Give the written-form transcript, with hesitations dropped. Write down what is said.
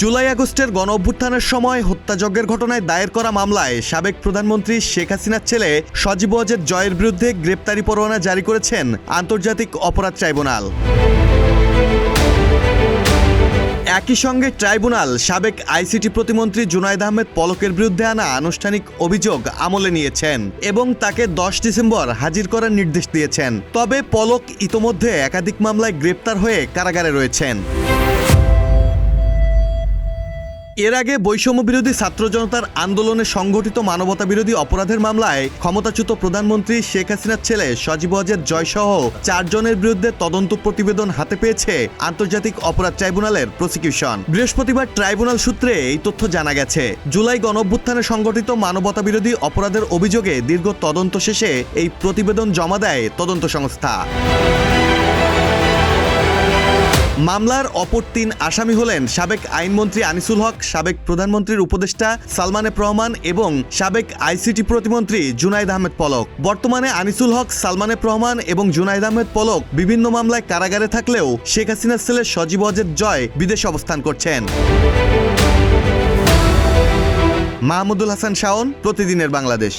জুলাই আগস্টের গণঅভ্যুত্থানের সময় হত্যাযজ্ঞের ঘটনায় দায়ের করা মামলায় সাবেক প্রধানমন্ত্রী শেখ হাসিনার ছেলে সজীব ওয়াজেদ জয়ের বিরুদ্ধে গ্রেপ্তারি পরোয়ানা জারি করেছেন আন্তর্জাতিক অপরাধ ট্রাইব্যুনাল। একই সঙ্গে ট্রাইব্যুনাল সাবেক আইসিটি প্রতিমন্ত্রী জুনায়েদ আহমেদ পলকের বিরুদ্ধে আনা আনুষ্ঠানিক অভিযোগ আমলে নিয়েছেন এবং তাকে 10 ডিসেম্বর হাজির করার নির্দেশ দিয়েছেন। তবে পলক ইতোমধ্যে একাধিক মামলায় গ্রেপ্তার হয়ে কারাগারে রয়েছেন। এর আগে বৈষম্য বিরোধী ছাত্র জনতার আন্দোলনে সংঘটিত মানবতা বিরোধী অপরাধের মামলায় ক্ষমতাচ্যুত প্রধানমন্ত্রী শেখ হাসিনার ছেলে সজীব ওয়াজেদ জয়সহ 4 জনের বিরুদ্ধে তদন্ত প্রতিবেদন হাতে পেয়েছে আন্তর্জাতিক অপরাধ ট্রাইব্যুনালের প্রসিকিউশন। বৃহস্পতিবার ট্রাইব্যুনাল সূত্রে এই তথ্য জানা গেছে। জুলাই গণঅভ্যুত্থানে সংঘটিত মানবতা বিরোধী অপরাধের অভিযোগে দীর্ঘ তদন্ত শেষে এই প্রতিবেদন জমা দেয় তদন্ত সংস্থা। মামলার অপর 3 আসামি হলেন সাবেক আইনমন্ত্রী আনিসুল হক, সাবেক প্রধানমন্ত্রীর উপদেষ্টা সালমান এফ রহমান এবং সাবেক আইসিটি প্রতিমন্ত্রী জুনায়েদ আহমেদ পলক। বর্তমানে আনিসুল হক, সালমান এফ রহমান এবং জুনায়েদ আহমেদ পলক বিভিন্ন মামলায় কারাগারে থাকলেও শেখ হাসিনার ছেলে সজীব ওয়াজেদ জয় বিদেশে অবস্থান করছেন। মাহমুদুল হাসান শাওন, প্রতিদিনের বাংলাদেশ।